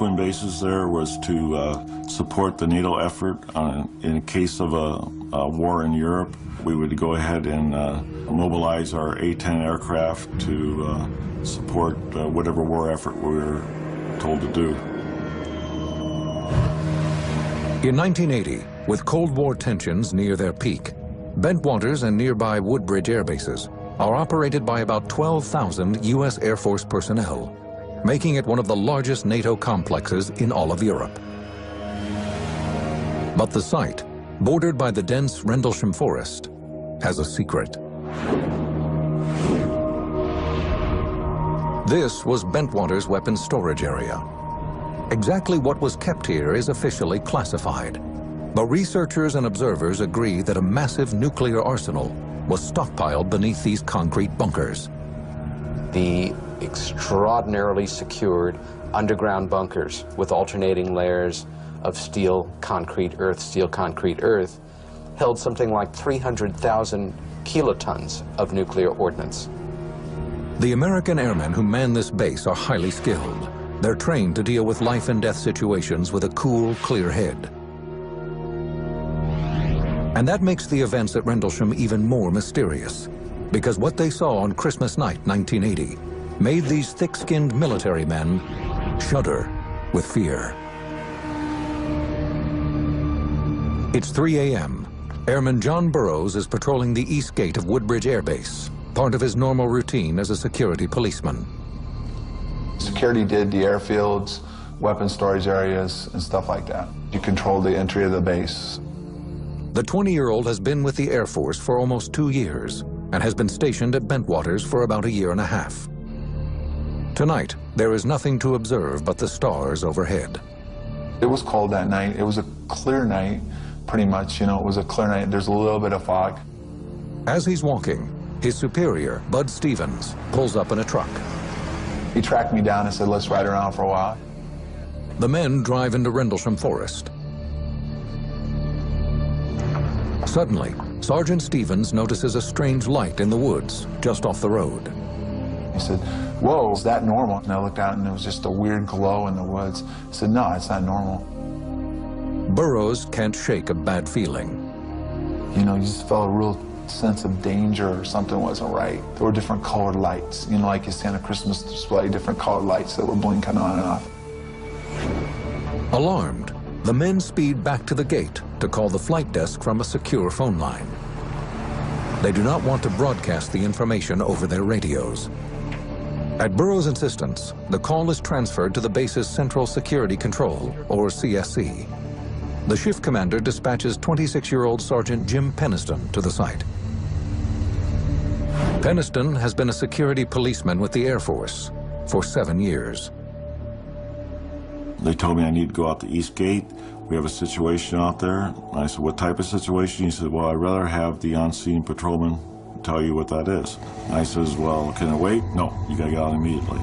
twin bases there was to support the NATO effort in case of a war in Europe. We would go ahead and mobilize our A-10 aircraft to support whatever war effort we were told to do. In 1980, with Cold War tensions near their peak, Bentwaters and nearby Woodbridge air bases are operated by about 12,000 U.S. Air Force personnel, making it one of the largest NATO complexes in all of Europe. But the site, bordered by the dense Rendlesham Forest, has a secret. This was Bentwaters' weapons storage area. Exactly what was kept here is officially classified, but researchers and observers agree that a massive nuclear arsenal was stockpiled beneath these concrete bunkers. The extraordinarily secured underground bunkers with alternating layers of steel, concrete, earth, held something like 300,000 kilotons of nuclear ordnance. The American airmen who man this base are highly skilled. They're trained to deal with life and death situations with a cool, clear head. And that makes the events at Rendlesham even more mysterious, because what they saw on Christmas night 1980 made these thick-skinned military men shudder with fear. It's 3 a.m. Airman John Burroughs is patrolling the east gate of Woodbridge Air Base, part of his normal routine as a security policeman. Security did the airfields, weapon storage areas, and stuff like that. You control the entry of the base. The 20-year-old has been with the Air Force for almost 2 years and has been stationed at Bentwaters for about 1.5 years. Tonight, there is nothing to observe but the stars overhead. It was cold that night. It was a clear night, pretty much. You know, it was a clear night. There's a little bit of fog. As he's walking, his superior, Bud Stevens, pulls up in a truck. He tracked me down and said, let's ride around for a while. The men drive into Rendlesham Forest. Suddenly, Sergeant Stevens notices a strange light in the woods just off the road. He said, whoa, is that normal? And I looked out and there was just a weird glow in the woods. I said, no, it's not normal. Burroughs can't shake a bad feeling. You know, you just felt a real sense of danger or something wasn't right. There were different colored lights, you know, like you see on a Christmas display, different colored lights that were blinking on and off. Alarmed, the men speed back to the gate to call the flight desk from a secure phone line. They do not want to broadcast the information over their radios. At Burroughs' insistence, the call is transferred to the base's Central Security Control, or CSC. The shift commander dispatches 26-year-old Sergeant Jim Peniston to the site. Peniston has been a security policeman with the Air Force for 7 years. They told me I need to go out the east gate. We have a situation out there. And I said, what type of situation? He said, well, I'd rather have the on-scene patrolman tell you what that is. And I says, well, can I wait? No, you gotta get out immediately.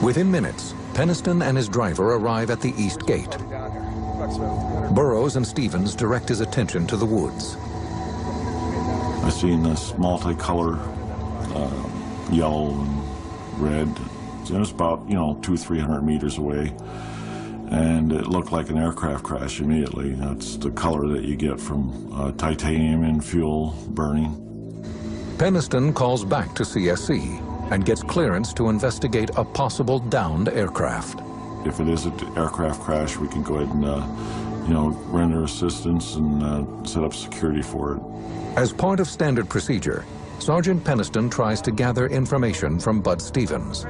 Within minutes, Peniston and his driver arrive at the east gate. Burroughs and Stevens direct his attention to the woods. I seen this multicolor, yellow and red. It was about, 200-300 meters away. And it looked like an aircraft crash immediately. That's the color that you get from titanium and fuel burning. Peniston calls back to CSC and gets clearance to investigate a possible downed aircraft. If it is an aircraft crash, we can go ahead and, render assistance and set up security for it. As part of standard procedure, Sergeant Peniston tries to gather information from Bud Stevens.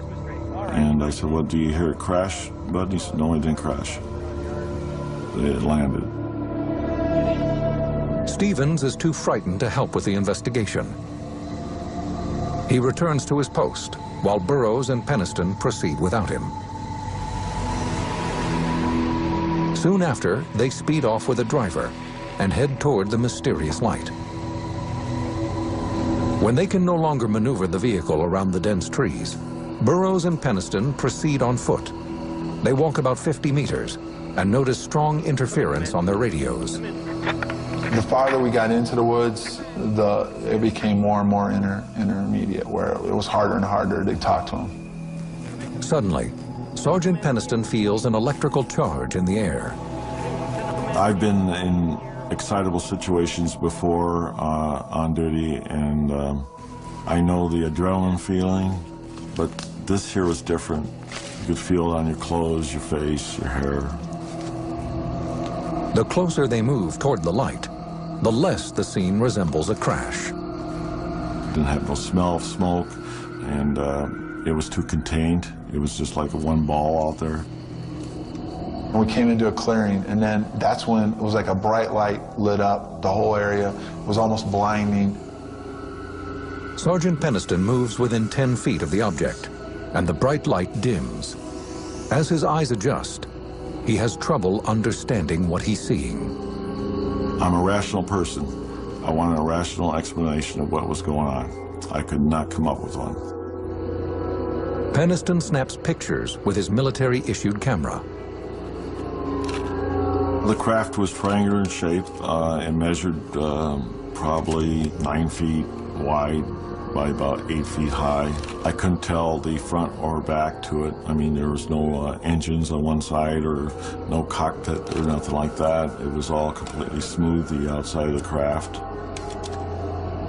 And I said, well, do you hear it crash, Bud? And he said, no, it didn't crash. It landed. Stevens is too frightened to help with the investigation. He returns to his post, while Burroughs and Peniston proceed without him. Soon after, they speed off with a driver and head toward the mysterious light. When they can no longer maneuver the vehicle around the dense trees, Burroughs and Peniston proceed on foot. They walk about 50 meters and notice strong interference on their radios. The farther we got into the woods, it became more and more intermediate, where it was harder and harder to talk to him. Suddenly, Sergeant Peniston feels an electrical charge in the air. I've been in excitable situations before on duty, and I know the adrenaline feeling, but this here was different. You could feel it on your clothes, your face, your hair. The closer they move toward the light, the less the scene resembles a crash. Didn't have no smell of smoke, and it was too contained. It was just like one ball out there. We came into a clearing, and then that's when it was like a bright light lit up the whole area. It was almost blinding. Sergeant Peniston moves within 10 feet of the object, and the bright light dims. As his eyes adjust, he has trouble understanding what he's seeing. I'm a rational person. I wanted a rational explanation of what was going on. I could not come up with one. Peniston snaps pictures with his military-issued camera. The craft was triangular in shape. It measured probably 9 feet wide by about 8 feet high. I couldn't tell the front or back to it. I mean, there was no engines on one side or no cockpit or nothing like that. It was all completely smooth, the outside of the craft.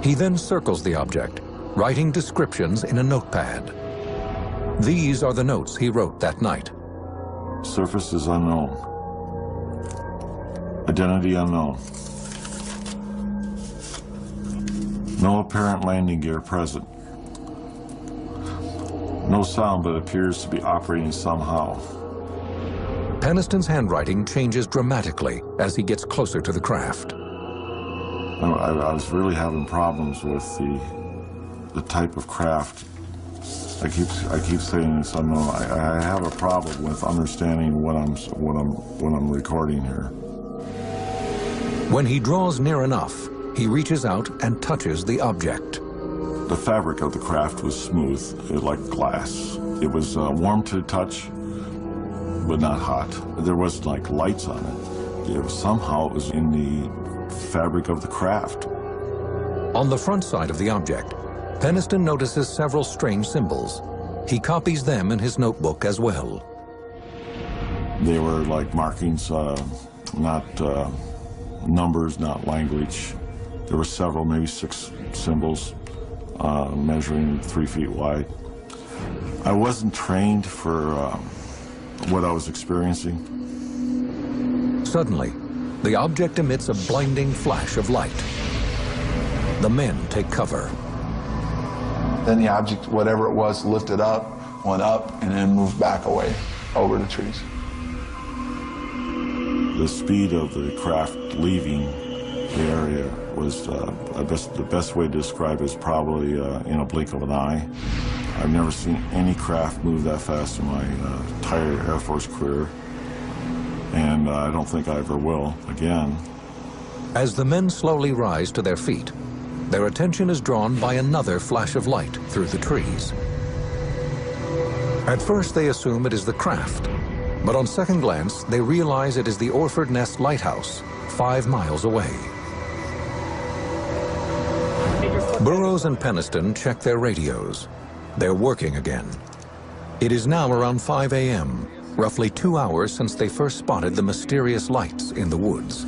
He then circles the object, writing descriptions in a notepad. These are the notes he wrote that night. Surface is unknown. Identity unknown. No apparent landing gear present. No sound, but appears to be operating somehow. Peniston's handwriting changes dramatically as he gets closer to the craft. I was really having problems with the type of craft. I keep saying it's unknown. I have a problem with understanding what I'm recording here. When he draws near enough, he reaches out and touches the object. The fabric of the craft was smooth, like glass. It was warm to the touch, but not hot. There wasn't like lights on it. Somehow it was in the fabric of the craft. On the front side of the object, Peniston notices several strange symbols. He copies them in his notebook as well. They were like markings, not numbers, not language. There were several, maybe 6 symbols measuring 3 feet wide. I wasn't trained for what I was experiencing. Suddenly, the object emits a blinding flash of light. The men take cover. Then the object, whatever it was, lifted up, went up, and then moved back away over the trees. The speed of the craft leaving the area was, the best way to describe it is probably in a blink of an eye. I've never seen any craft move that fast in my entire Air Force career, and I don't think I ever will again. As the men slowly rise to their feet, their attention is drawn by another flash of light through the trees. At first, they assume it is the craft, but on second glance, they realize it is the Orford Nest Lighthouse, 5 miles away. Burroughs and Peniston check their radios. They're working again. It is now around 5 a.m., roughly 2 hours since they first spotted the mysterious lights in the woods.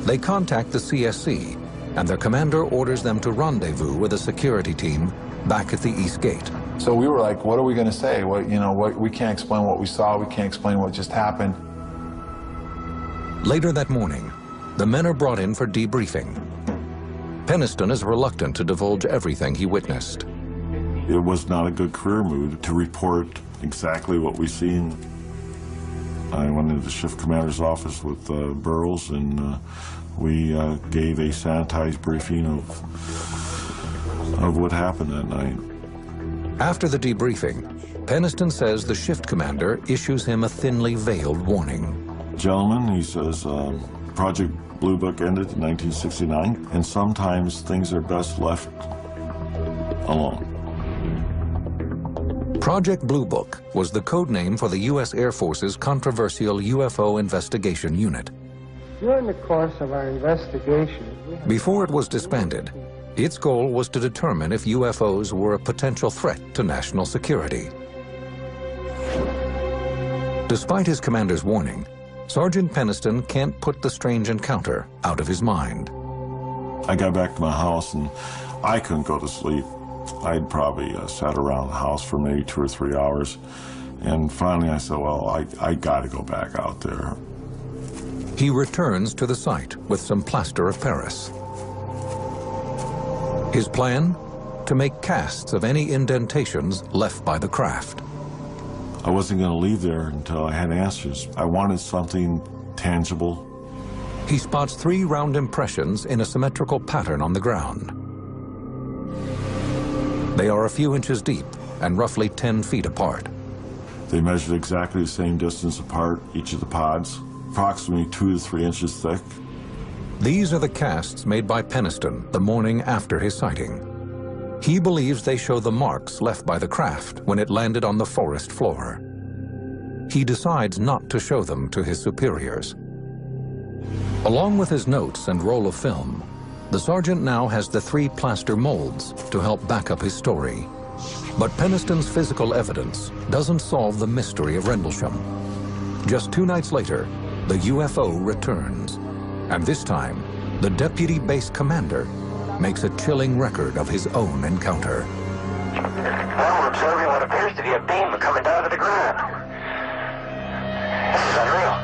They contact the CSC, and their commander orders them to rendezvous with a security team back at the East Gate. So we were like, what are we going to say? We can't explain what we saw. We can't explain what just happened. Later that morning, the men are brought in for debriefing. Peniston is reluctant to divulge everything he witnessed. It was not a good career move to report exactly what we seen. I went into the shift commander's office with Burroughs, and we gave a sanitized briefing of what happened that night. After the debriefing, Peniston says the shift commander issues him a thinly veiled warning. Gentlemen, he says, Project Blue Book ended in 1969, and sometimes things are best left alone. Project Blue Book was the code name for the U.S. Air Force's controversial UFO investigation unit. During the course of our investigation, before it was disbanded, its goal was to determine if UFOs were a potential threat to national security. Despite his commander's warning, Sergeant Peniston can't put the strange encounter out of his mind. I got back to my house and I couldn't go to sleep. I'd probably sat around the house for maybe 2 or 3 hours. And finally I said, well, I got to go back out there. He returns to the site with some plaster of Paris. His plan? To make casts of any indentations left by the craft. I wasn't going to leave there until I had answers. I wanted something tangible. He spots 3 round impressions in a symmetrical pattern on the ground. They are a few inches deep and roughly 10 feet apart. They measured exactly the same distance apart, each of the pods, approximately 2 to 3 inches thick. These are the casts made by Peniston the morning after his sighting. He believes they show the marks left by the craft when it landed on the forest floor. He decides not to show them to his superiors. Along with his notes and roll of film, the sergeant now has the 3 plaster molds to help back up his story. But Peniston's physical evidence doesn't solve the mystery of Rendlesham. Just 2 nights later, the UFO returns. And this time, the deputy base commander makes a chilling record of his own encounter. Well, we're observing what appears to be a beam coming down to the ground. This is unreal.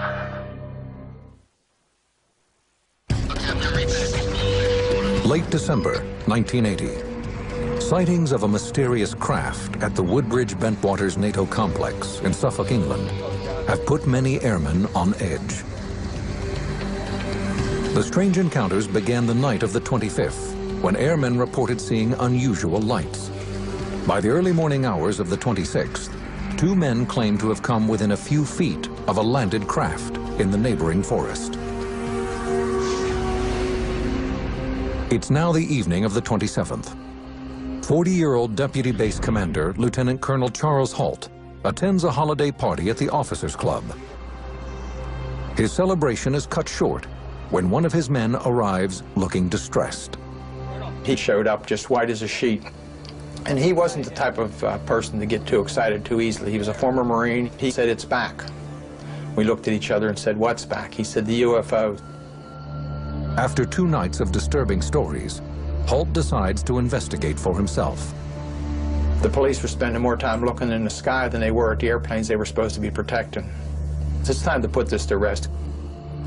Late December, 1980. Sightings of a mysterious craft at the Woodbridge Bentwaters NATO complex in Suffolk, England, have put many airmen on edge. The strange encounters began the night of the 25th, when airmen reported seeing unusual lights. By the early morning hours of the 26th, 2 men claimed to have come within a few feet of a landed craft in the neighboring forest. It's now the evening of the 27th. 40-year-old Deputy Base Commander Lieutenant Colonel Charles Holt attends a holiday party at the Officers Club. His celebration is cut short when one of his men arrives looking distressed. He showed up just white as a sheet. And he wasn't the type of person to get too excited too easily. He was a former Marine. He said, "It's back." We looked at each other and said, "What's back?" He said, "The UFO." After 2 nights of disturbing stories, Holt decides to investigate for himself. The police were spending more time looking in the sky than they were at the airplanes they were supposed to be protecting. It's time to put this to rest.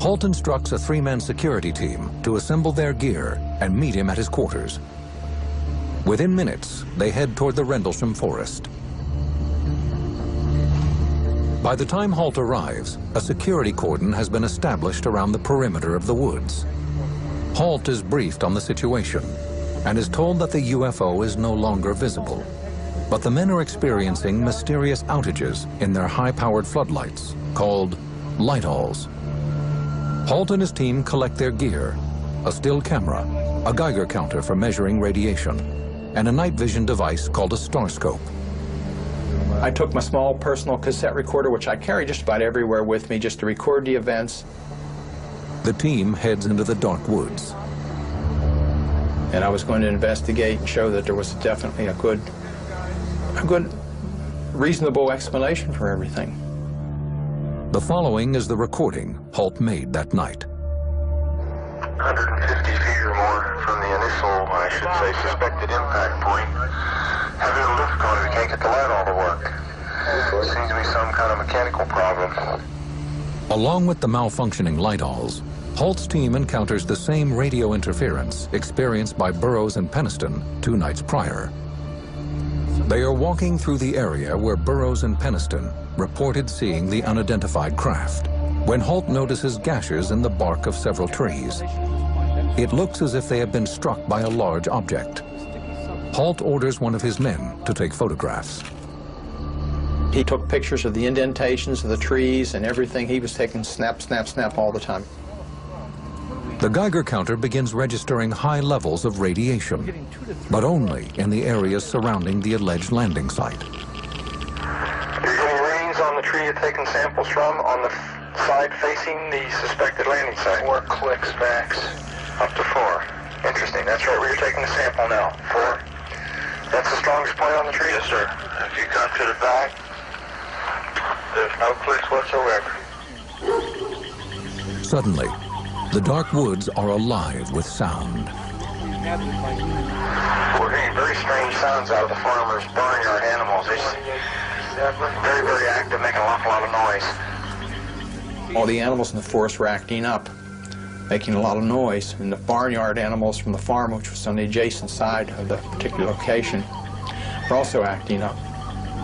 Holt instructs a 3-man security team to assemble their gear and meet him at his quarters. Within minutes, they head toward the Rendlesham forest. By the time Holt arrives, a security cordon has been established around the perimeter of the woods. Holt is briefed on the situation and is told that the UFO is no longer visible. But the men are experiencing mysterious outages in their high-powered floodlights, called light-alls. Holt and his team collect their gear, a still camera, a Geiger counter for measuring radiation, and a night vision device called a starscope. I took my small personal cassette recorder, which I carry just about everywhere with me, just to record the events. The team heads into the dark woods. And I was going to investigate and show that there was definitely a good, reasonable explanation for everything. The following is the recording Holt made that night. 150 feet or more from the initial, I should say, suspected impact point. Have a lift going, we can't get the light all to work. Seems to be some kind of mechanical problem. Along with the malfunctioning light-alls, Holt's team encounters the same radio interference experienced by Burroughs and Peniston 2 nights prior. They are walking through the area where Burroughs and Peniston reported seeing the unidentified craft, when Holt notices gashes in the bark of several trees. It looks as if they have been struck by a large object. Holt orders one of his men to take photographs. He took pictures of the indentations of the trees and everything. He was taking snap, snap, snap all the time. The Geiger counter begins registering high levels of radiation, but only in the areas surrounding the alleged landing site. You're getting readings on the tree you're taking samples from on the side facing the suspected landing site? 4 clicks max. Up to 4. Interesting. That's right where you're taking the sample now. 4. That's the strongest point on the tree? Yes, sir. If you come to the back, There's no clicks whatsoever. Suddenly, the dark woods are alive with sound. We're hearing very strange sounds out of the farmers' barnyard animals. It's very, very active, making an awful lot of noise. All the animals in the forest were acting up, making a lot of noise, and the barnyard animals from the farm, which was on the adjacent side of the particular location, were also acting up.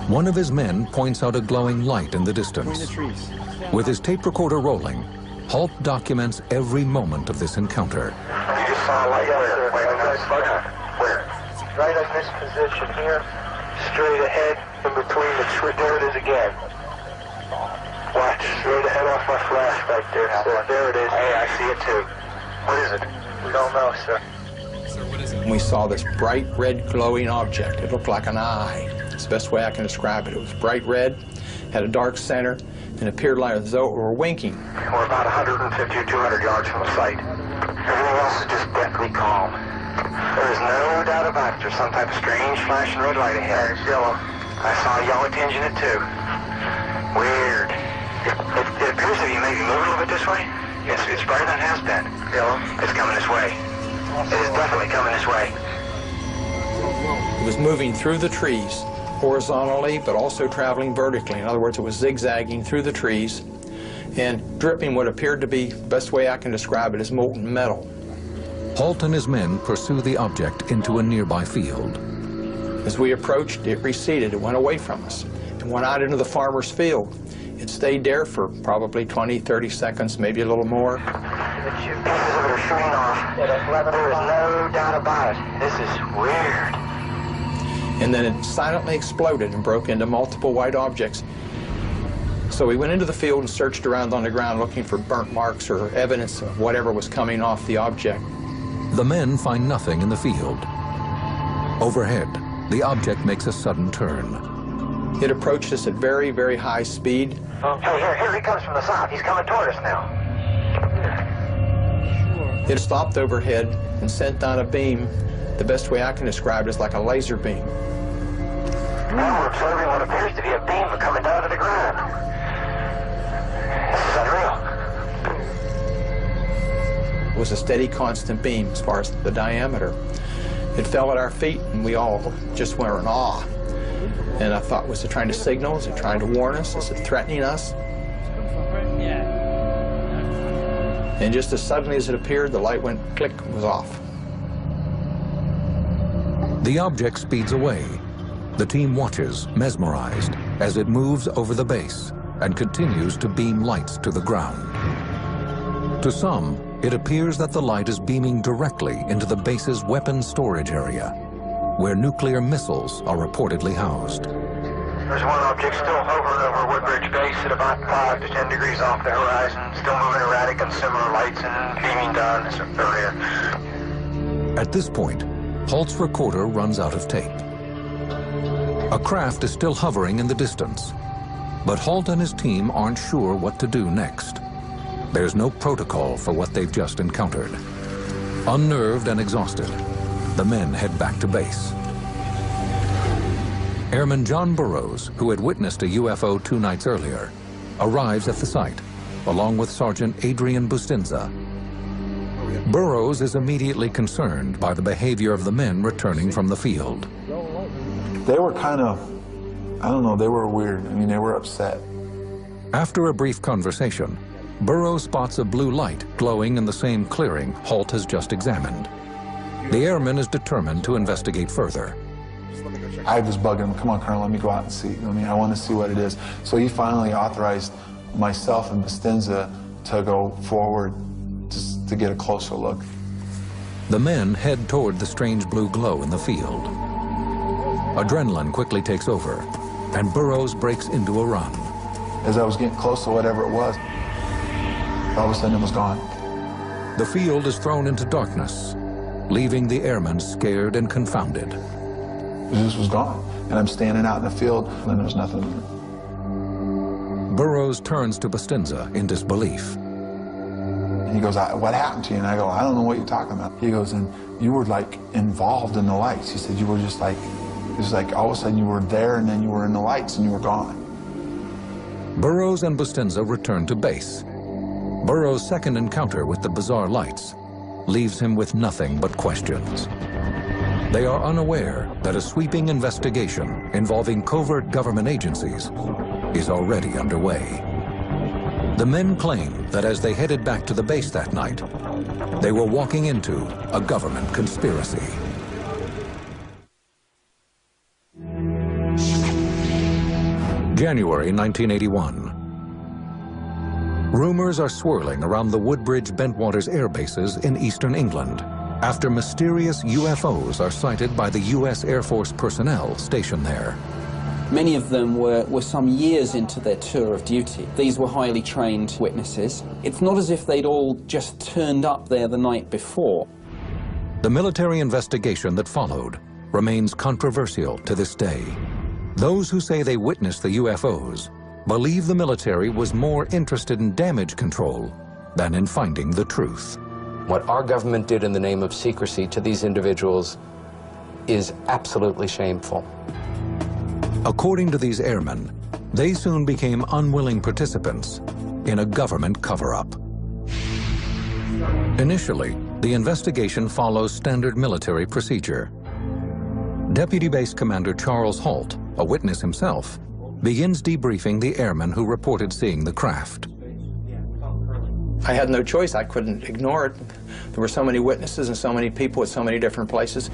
One of his men points out a glowing light in the distance. With his tape recorder rolling, Holt documents every moment of this encounter. You just saw a light where? Where? Right in this position here, straight ahead, in between the tree. There it is again. Watch, straight ahead off my flash right there. So there it is. Hey, I see it too. What is it? We don't know, sir. And we saw this bright red glowing object. It looked like an eye. It's the best way I can describe it. It was bright red, had a dark center, and appeared like as though it were winking. We're about 150 or 200 yards from the site. Everything else is just deathly calm. There is no doubt about it. There's some type of strange flashing red light ahead. It's yellow. I saw a yellow tinge in it too. Weird. It appears to be maybe moving a little bit this way. Yes, it's brighter than it has been. Yellow. It's coming this way. It is definitely coming this way. It was moving through the trees, horizontally, but also traveling vertically. In other words, it was zigzagging through the trees and dripping what appeared to be, the best way I can describe it, as molten metal. Holt and his men pursue the object into a nearby field. As we approached, it receded. It went away from us. It went out into the farmer's field. It stayed there for probably 20, 30 seconds, maybe a little more. The pieces of it are shooting off. There is no doubt about it. This is weird. And then it silently exploded and broke into multiple white objects. So we went into the field and searched around on the ground looking for burnt marks or evidence of whatever was coming off the object. The men find nothing in the field. Overhead, the object makes a sudden turn. It approached us at very, very high speed. Hey, here he comes from the south. He's coming toward us now. It stopped overhead and sent down a beam. The best way I can describe it is like a laser beam. Now we're observing what appears to be a beam coming down to the ground. This is unreal. It was a steady, constant beam as far as the diameter. It fell at our feet, and we all just were in awe. And I thought, was it trying to signal? Is it trying to warn us? Is it threatening us? And just as suddenly as it appeared, the light went click and was off. The object speeds away. The team watches, mesmerized, as it moves over the base and continues to beam lights to the ground. To some, it appears that the light is beaming directly into the base's weapons storage area, where nuclear missiles are reportedly housed. There's one object still hovering over Woodbridge Base at about 5 to 10 degrees off the horizon, still moving erratic and similar lights and beaming down this area. At this point, Holt's recorder runs out of tape. A craft is still hovering in the distance, but Holt and his team aren't sure what to do next. There's no protocol for what they've just encountered. Unnerved and exhausted, the men head back to base. Airman John Burroughs, who had witnessed a UFO 2 nights earlier, arrives at the site, along with Sergeant Adrian Bustinza. Burroughs is immediately concerned by the behavior of the men returning from the field. They were kind of, I don't know, they were weird. I mean, they were upset. After a brief conversation, Burroughs spots a blue light glowing in the same clearing Holt has just examined. The airman is determined to investigate further. I was bugging him, come on, Colonel, let me go out and see. I want to see what it is. So he finally authorized myself and Bustinza to go forward to get a closer look. The men head toward the strange blue glow in the field. Adrenaline quickly takes over, and Burroughs breaks into a run. As I was getting close to whatever it was, all of a sudden it was gone. The field is thrown into darkness, leaving the airmen scared and confounded. It just was gone. And I'm standing out in the field, and there's nothing. Burroughs turns to Bustinza in disbelief. And he goes, what happened to you? And I go, I don't know what you're talking about. He goes, and you were like involved in the lights. He said, you were just like, it was like all of a sudden you were there and then you were in the lights and you were gone. Burroughs and Bustinza return to base. Burroughs' second encounter with the bizarre lights leaves him with nothing but questions. They are unaware that a sweeping investigation involving covert government agencies is already underway. The men claim that as they headed back to the base that night, they were walking into a government conspiracy. January 1981. Rumors are swirling around the Woodbridge Bentwaters air bases in eastern England after mysterious UFOs are sighted by the U.S. Air Force personnel stationed there. Many of them were some years into their tour of duty. These were highly trained witnesses. It's not as if they'd all just turned up there the night before. The military investigation that followed remains controversial to this day. Those who say they witnessed the UFOs believe the military was more interested in damage control than in finding the truth. What our government did in the name of secrecy to these individuals is absolutely shameful. According to these airmen, they soon became unwilling participants in a government cover-up. Initially, the investigation follows standard military procedure. Deputy Base Commander Charles Holt, a witness himself, begins debriefing the airmen who reported seeing the craft. I had no choice. I couldn't ignore it. There were so many witnesses and so many people at so many different places.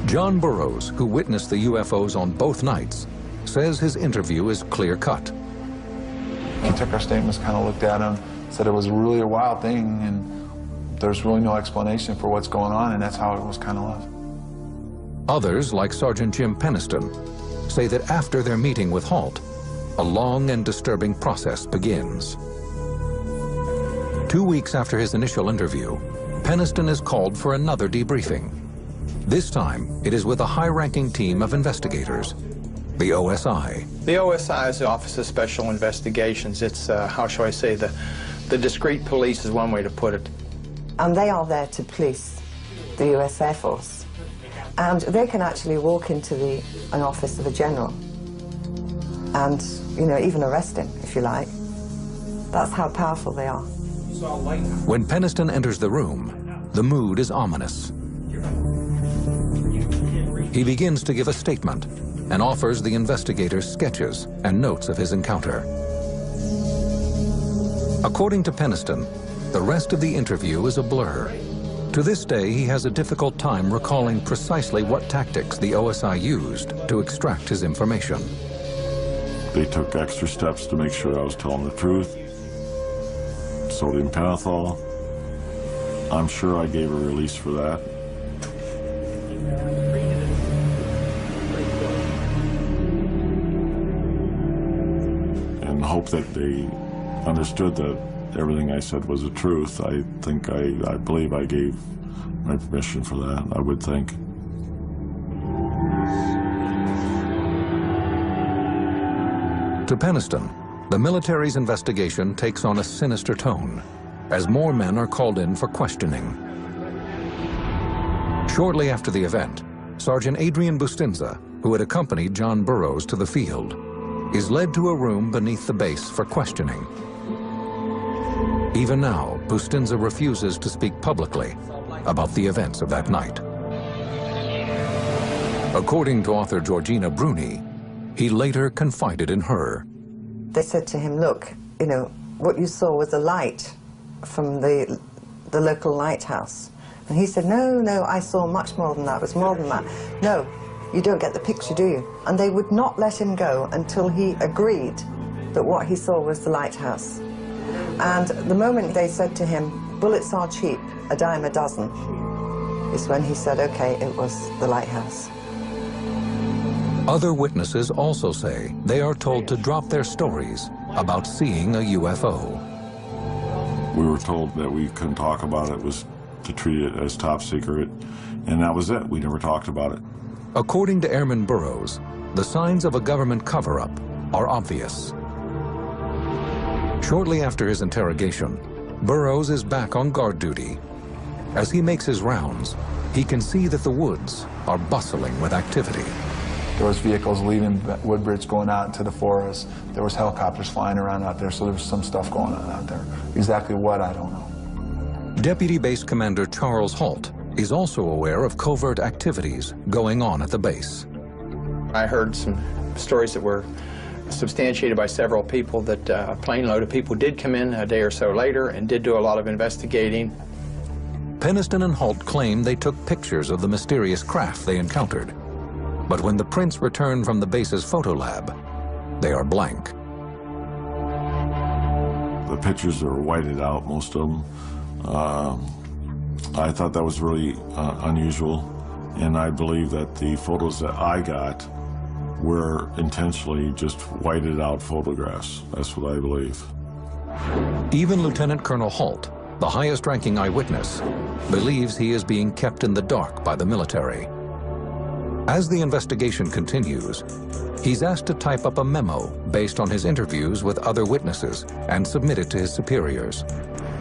John Burroughs, who witnessed the UFOs on both nights, says his interview is clear-cut. He took our statements, kind of looked at them, said it was really a wild thing, and there's really no explanation for what's going on, and that's how it was kind of left. Others, like Sergeant Jim Peniston, say that after their meeting with Holt, a long and disturbing process begins. 2 weeks after his initial interview, Peniston is called for another debriefing. This time, it is with a high-ranking team of investigators, the OSI. The OSI is the Office of Special Investigations. It's, how shall I say, the discreet police is one way to put it. And they are there to police the US Air Force. And they can actually walk into an office of a general and, you know, even arrest him, if you like. That's how powerful they are. When Peniston enters the room, the mood is ominous. He begins to give a statement and offers the investigators sketches and notes of his encounter. According to Peniston, the rest of the interview is a blur. To this day, he has a difficult time recalling precisely what tactics the OSI used to extract his information. They took extra steps to make sure I was telling the truth. Sodium pentothal. I'm sure I gave a release for that. And hope that they understood that everything I said was the truth. I believe I gave my permission for that, I would think. To Peniston, the military's investigation takes on a sinister tone as more men are called in for questioning. Shortly after the event, Sergeant Adrian Bustinza, who had accompanied John Burroughs to the field, is led to a room beneath the base for questioning. Even now, Bustinza refuses to speak publicly about the events of that night. According to author Georgina Bruni, he later confided in her. They said to him, look, you know, what you saw was a light from the local lighthouse. And he said, no, I saw much more than that. It was more than that. No, you don't get the picture, do you? And they would not let him go until he agreed that what he saw was the lighthouse. And the moment they said to him, bullets are cheap, a dime a dozen, is when he said, okay, it was the lighthouse. Other witnesses also say they are told to drop their stories about seeing a UFO. We were told that we couldn't talk about it, was to treat it as top secret, and that was it. We never talked about it. According to Airman Burroughs, the signs of a government cover-up are obvious. Shortly after his interrogation, Burroughs is back on guard duty. As he makes his rounds, he can see that the woods are bustling with activity. There was vehicles leaving Woodbridge going out into the forest. There was helicopters flying around out there, so there was some stuff going on out there. Exactly what, I don't know. Deputy Base Commander Charles Holt is also aware of covert activities going on at the base. I heard some stories that were substantiated by several people that a plane load of people did come in a day or so later and did do a lot of investigating. Penniston and Holt claim they took pictures of the mysterious craft they encountered. But when the prints return from the base's photo lab, they are blank. The pictures are whited out, most of them. I thought that was really unusual, and I believe that the photos that I got were intentionally just whited out photographs. That's what I believe. Even Lieutenant Colonel Holt, the highest-ranking eyewitness, believes he is being kept in the dark by the military. As the investigation continues, he's asked to type up a memo based on his interviews with other witnesses and submit it to his superiors.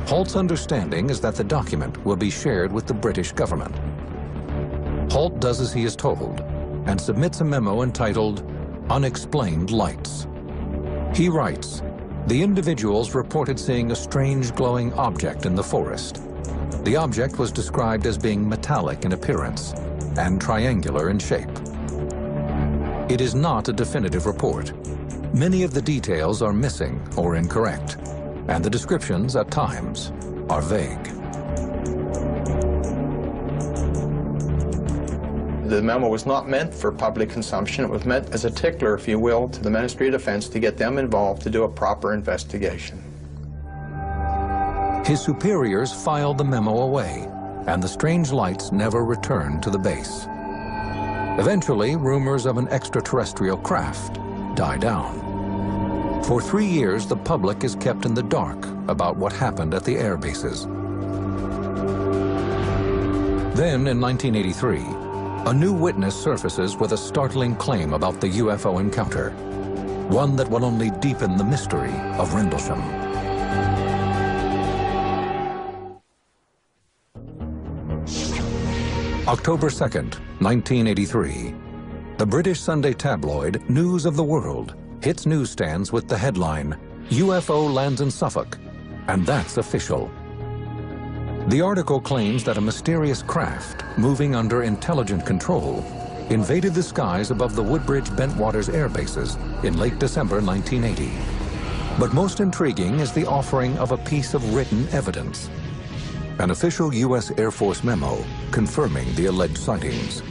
Holt's understanding is that the document will be shared with the British government. Holt does as he is told and submits a memo entitled Unexplained Lights. He writes, "The individuals reported seeing a strange glowing object in the forest. The object was described as being metallic in appearance and triangular in shape. It is not a definitive report. Many of the details are missing or incorrect, and the descriptions at times are vague." The memo was not meant for public consumption. It was meant as a tickler, if you will, to the Ministry of Defense to get them involved to do a proper investigation. His superiors filed the memo away, and the strange lights never returned to the base. Eventually, rumors of an extraterrestrial craft die down. For 3 years, the public is kept in the dark about what happened at the air bases. Then, in 1983, a new witness surfaces with a startling claim about the UFO encounter, one that will only deepen the mystery of Rendlesham. October 2nd, 1983. The British Sunday tabloid News of the World hits newsstands with the headline, "UFO lands in Suffolk," and that's official. The article claims that a mysterious craft, moving under intelligent control, invaded the skies above the Woodbridge-Bentwaters air bases in late December 1980. But most intriguing is the offering of a piece of written evidence, an official U.S. Air Force memo confirming the alleged sightings.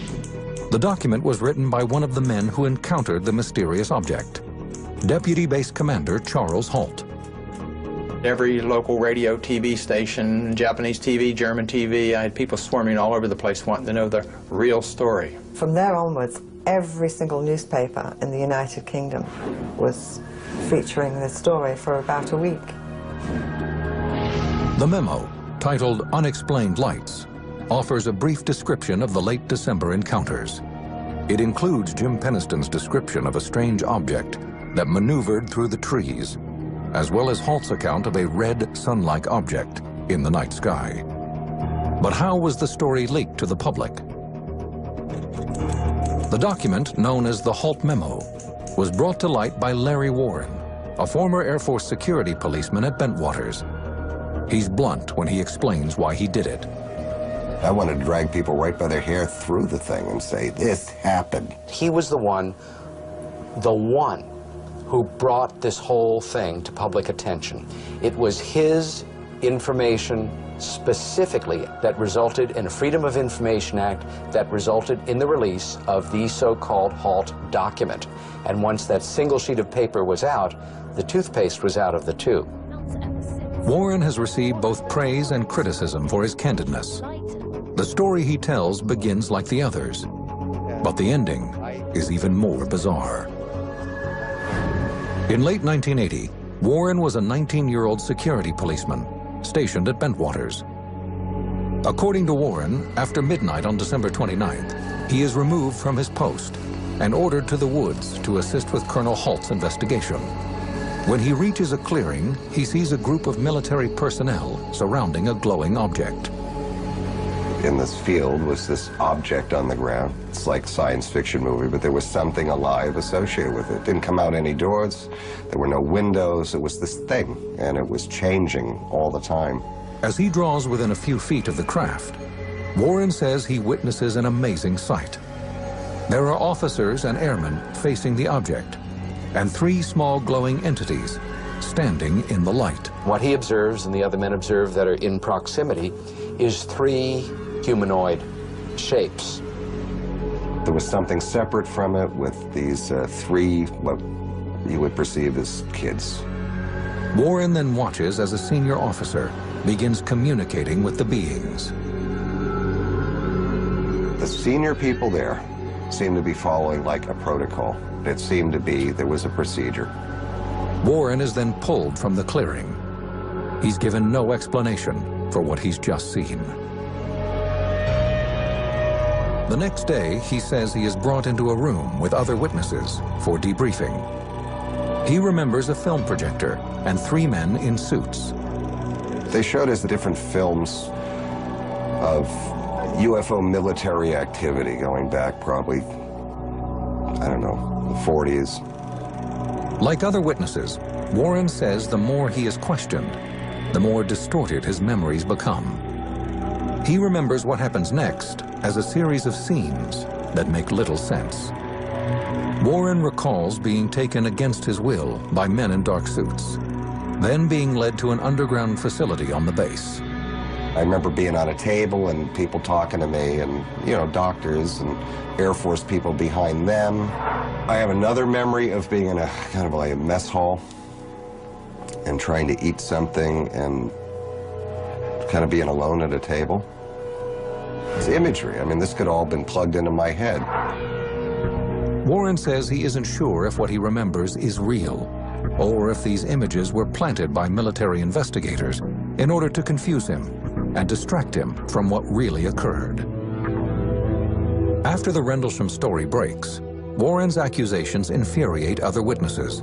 The document was written by one of the men who encountered the mysterious object, Deputy Base Commander Charles Holt. Every local radio, TV station, Japanese TV, German TV, I had people swarming all over the place wanting to know the real story. From there onwards, every single newspaper in the United Kingdom was featuring this story for about a week. The memo, titled Unexplained Lights, offers a brief description of the late December encounters. It includes Jim Penniston's description of a strange object that maneuvered through the trees, as well as Holt's account of a red, sun-like object in the night sky. But how was the story leaked to the public? The document, known as the Holt Memo, was brought to light by Larry Warren, a former Air Force security policeman at Bentwaters. He's blunt when he explains why he did it. I wanted to drag people right by their hair through the thing and say, this happened. He was the one who brought this whole thing to public attention. It was his information specifically that resulted in a Freedom of Information Act that resulted in the release of the so-called Holt document. And once that single sheet of paper was out, the toothpaste was out of the tube. Warren has received both praise and criticism for his candidness. The story he tells begins like the others, but the ending is even more bizarre. In late 1980, Warren was a 19-year-old security policeman stationed at Bentwaters. According to Warren, after midnight on December 29th, he is removed from his post and ordered to the woods to assist with Colonel Holt's investigation. When he reaches a clearing, he sees a group of military personnel surrounding a glowing object. in this field was this object on the ground. It's like a science fiction movie, but there was something alive associated with it. Didn't come out any doors, there were no windows, it was this thing, and it was changing all the time. As he draws within a few feet of the craft, Warren says he witnesses an amazing sight. There are officers and airmen facing the object, and 3 small glowing entities standing in the light. What he observes and the other men observe that are in proximity is 3 humanoid shapes. There was something separate from it with these 3, what you would perceive as kids. Warren then watches as a senior officer begins communicating with the beings. The senior people there seemed to be following like a protocol. It seemed to be there was a procedure. Warren is then pulled from the clearing. He's given no explanation for what he's just seen. The next day, he says he is brought into a room with other witnesses for debriefing. He remembers a film projector and 3 men in suits. They showed us the different films of UFO military activity going back probably, I don't know, the 40s. Like other witnesses, Warren says the more he is questioned, the more distorted his memories become. He remembers what happens next as a series of scenes that make little sense. Warren recalls being taken against his will by men in dark suits, then being led to an underground facility on the base. I remember being on a table and people talking to me and, you know, doctors and Air Force people behind them. I have another memory of being in a kind of like a mess hall and trying to eat something and kind of being alone at a table. It's imagery. I mean, this could all have been plugged into my head. Warren says he isn't sure if what he remembers is real, or if these images were planted by military investigators in order to confuse him and distract him from what really occurred. After the Rendlesham story breaks, Warren's accusations infuriate other witnesses.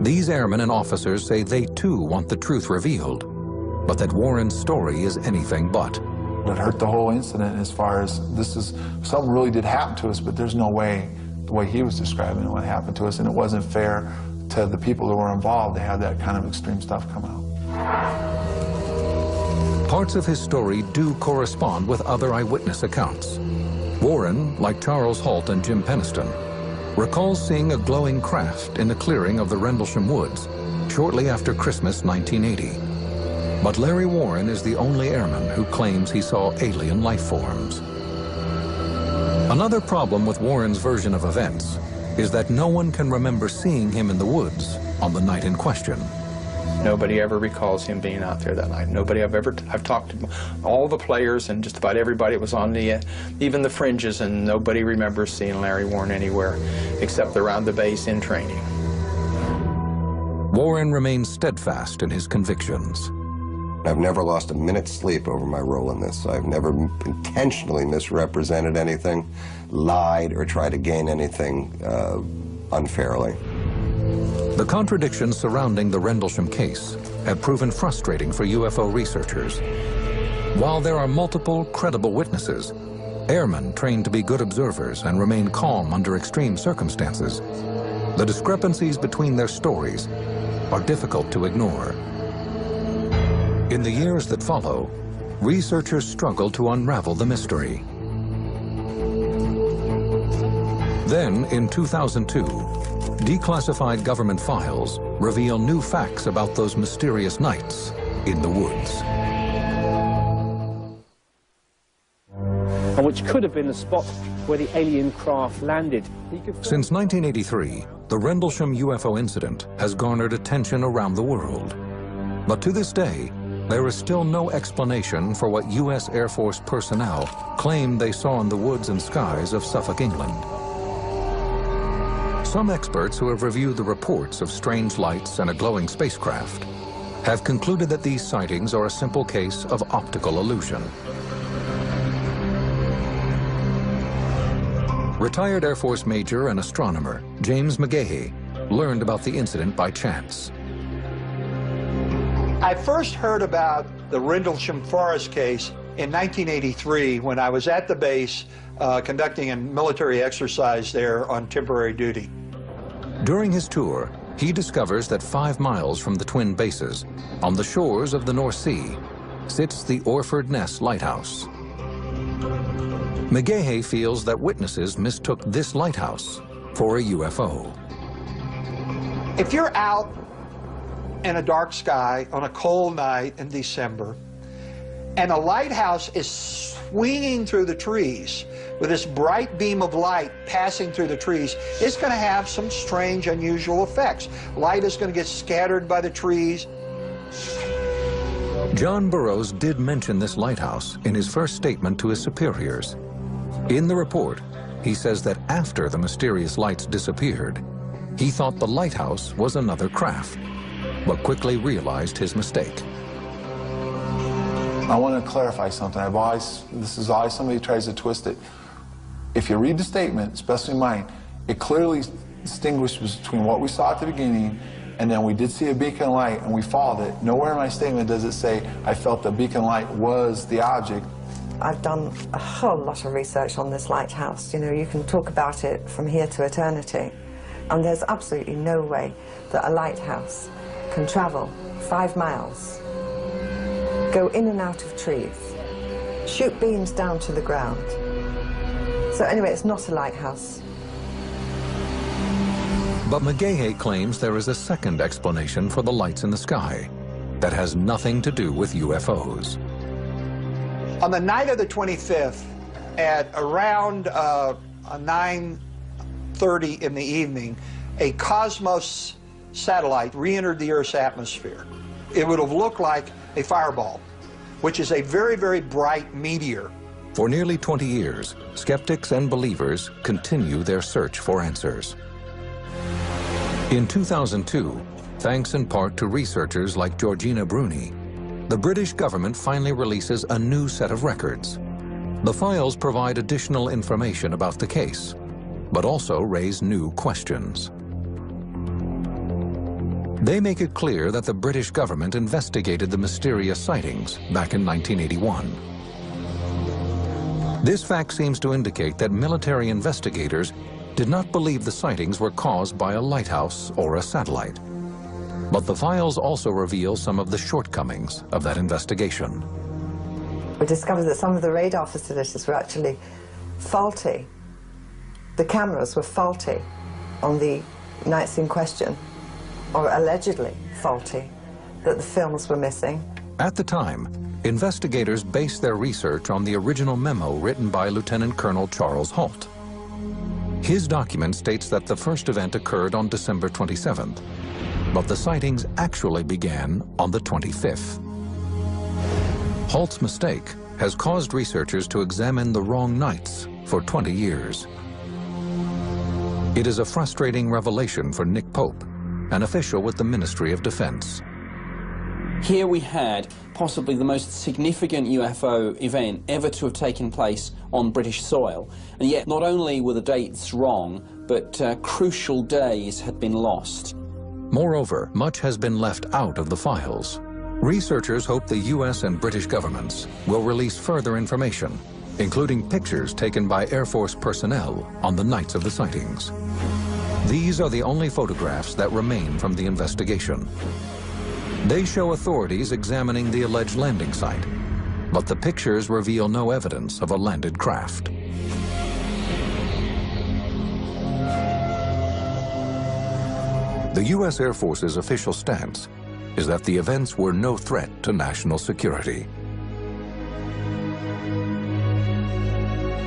These airmen and officers say they too want the truth revealed, but that Warren's story is anything but. It hurt the whole incident as far as this is, something really did happen to us, but there's no way, the way he was describing what happened to us, and it wasn't fair to the people who were involved to have that kind of extreme stuff come out. Parts of his story do correspond with other eyewitness accounts. Warren, like Charles Halt and Jim Peniston, recalls seeing a glowing craft in the clearing of the Rendlesham Woods shortly after Christmas 1980. But Larry Warren is the only airman who claims he saw alien life forms. Another problem with Warren's version of events is that no one can remember seeing him in the woods on the night in question. Nobody ever recalls him being out there that night. Nobody I've talked to all the players and just about everybody was on the, even the fringes, and nobody remembers seeing Larry Warren anywhere except around the base in training. Warren remains steadfast in his convictions. I've never lost a minute's sleep over my role in this. I've never intentionally misrepresented anything, lied, or tried to gain anything unfairly. The contradictions surrounding the Rendlesham case have proven frustrating for UFO researchers. While there are multiple credible witnesses, airmen trained to be good observers and remain calm under extreme circumstances, the discrepancies between their stories are difficult to ignore. In the years that follow, researchers struggle to unravel the mystery. Then, in 2002, declassified government files reveal new facts about those mysterious nights in the woods. And which could have been the spot where the alien craft landed. Since 1983, the Rendlesham UFO incident has garnered attention around the world. But to this day, there is still no explanation for what U.S. Air Force personnel claimed they saw in the woods and skies of Suffolk, England. Some experts who have reviewed the reports of strange lights and a glowing spacecraft have concluded that these sightings are a simple case of optical illusion. Retired Air Force Major and astronomer James McGahey learned about the incident by chance. I first heard about the Rendlesham Forest case in 1983 when I was at the base conducting a military exercise there on temporary duty. During his tour, he discovers that 5 miles from the twin bases, on the shores of the North Sea, sits the Orford Ness Lighthouse. McGahey feels that witnesses mistook this lighthouse for a UFO. If you're out in a dark sky on a cold night in December, and a lighthouse is swinging through the trees with this bright beam of light passing through the trees, it's going to have some strange, unusual effects. Light is going to get scattered by the trees. John Burroughs did mention this lighthouse in his first statement to his superiors. In the report, he says that after the mysterious lights disappeared, he thought the lighthouse was another craft, but quickly realized his mistake. I want to clarify something. This is always somebody tries to twist it. If you read the statement, especially mine, it clearly distinguishes between what we saw at the beginning and then we did see a beacon light and we followed it. Nowhere in my statement does it say I felt the beacon light was the object. I've done a whole lot of research on this lighthouse. You know, you can talk about it from here to eternity. And there's absolutely no way that a lighthouse can travel 5 miles, go in and out of trees, shoot beams down to the ground. So anyway, it's not a lighthouse. But McGahey claims there is a second explanation for the lights in the sky that has nothing to do with UFOs. On the night of the 25th, at around 9:30 in the evening, a Cosmos satellite re-entered the Earth's atmosphere. It would have looked like a fireball, which is a very, very bright meteor. For nearly 20 years, skeptics and believers continue their search for answers. In 2002, thanks in part to researchers like Georgina Bruni, the British government finally releases a new set of records. The files provide additional information about the case, but also raise new questions. They make it clear that the British government investigated the mysterious sightings back in 1981. This fact seems to indicate that military investigators did not believe the sightings were caused by a lighthouse or a satellite. But the files also reveal some of the shortcomings of that investigation. We discovered that some of the radar facilities were actually faulty. The cameras were faulty on the nights in question, or allegedly faulty, that the films were missing. At the time, investigators based their research on the original memo written by Lieutenant Colonel Charles Halt. His document states that the first event occurred on December 27th, but the sightings actually began on the 25th. Halt's mistake has caused researchers to examine the wrong nights for 20 years. It is a frustrating revelation for Nick Pope, an official with the Ministry of Defense. Here we had possibly the most significant UFO event ever to have taken place on British soil, and yet not only were the dates wrong, but crucial days had been lost. Moreover, much has been left out of the files. Researchers hope the U.S. and British governments will release further information, including pictures taken by Air Force personnel on the nights of the sightings. These are the only photographs that remain from the investigation. They show authorities examining the alleged landing site, but the pictures reveal no evidence of a landed craft. The U.S. Air Force's official stance is that the events were no threat to national security.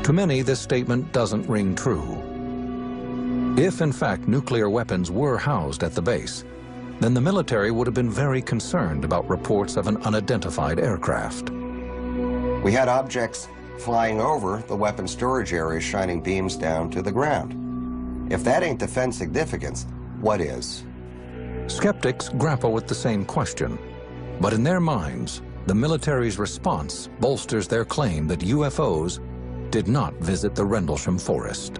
To many, this statement doesn't ring true. If, in fact, nuclear weapons were housed at the base, then the military would have been very concerned about reports of an unidentified aircraft. We had objects flying over the weapon storage area shining beams down to the ground. If that ain't defense significance, what is? Skeptics grapple with the same question, but in their minds, the military's response bolsters their claim that UFOs did not visit the Rendlesham Forest.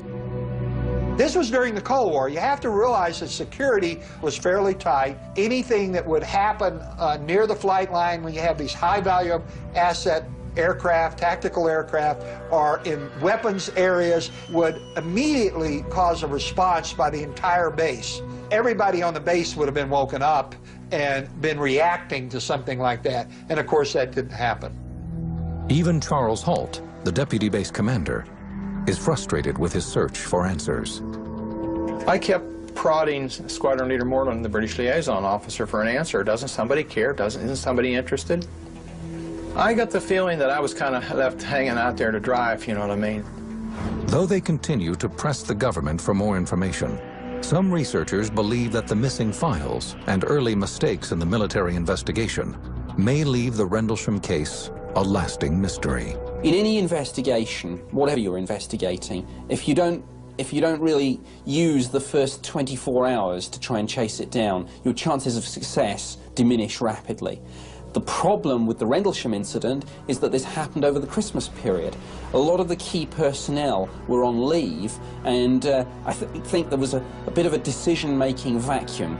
This was during the Cold War. You have to realize that security was fairly tight. Anything that would happen near the flight line when you have these high-value asset aircraft, tactical aircraft, or in weapons areas would immediately cause a response by the entire base. Everybody on the base would have been woken up and been reacting to something like that. And of course, that didn't happen. Even Charles Halt, the deputy base commander, is frustrated with his search for answers. I kept prodding Squadron Leader Moreland, the British liaison officer, for an answer. Doesn't somebody care? Isn't somebody interested? I got the feeling that I was kind of left hanging out there to dry, if you know what I mean. Though they continue to press the government for more information, some researchers believe that the missing files and early mistakes in the military investigation may leave the Rendlesham case a lasting mystery. In any investigation, whatever you're investigating, if you don't really use the first 24 hours to try and chase it down, your chances of success diminish rapidly. The problem with the Rendlesham incident is that this happened over the Christmas period. A lot of the key personnel were on leave, and I think there was a bit of a decision-making vacuum.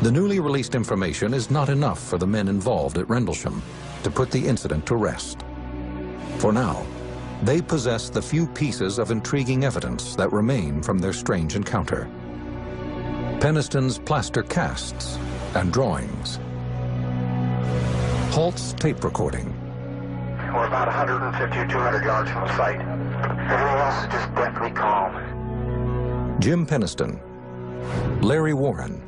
The newly released information is not enough for the men involved at Rendlesham to put the incident to rest. For now, they possess the few pieces of intriguing evidence that remain from their strange encounter. Peniston's plaster casts and drawings. Halt's tape recording. We're about 150 or 200 yards from the site. Everything else is just deathly calm. Jim Peniston, Larry Warren,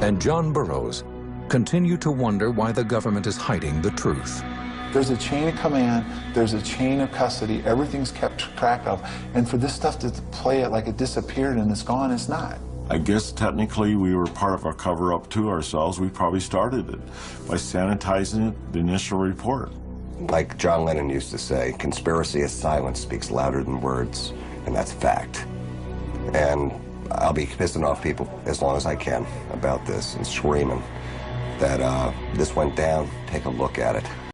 and John Burroughs continue to wonder why the government is hiding the truth. There's a chain of command, there's a chain of custody, everything's kept track of. And for this stuff to play it like it disappeared and it's gone, it's not. I guess technically we were part of a cover-up to ourselves. We probably started it by sanitizing it, the initial report. Like John Lennon used to say, conspiracy is silence speaks louder than words, and that's fact. And I'll be pissing off people as long as I can about this and screaming that this went down, take a look at it.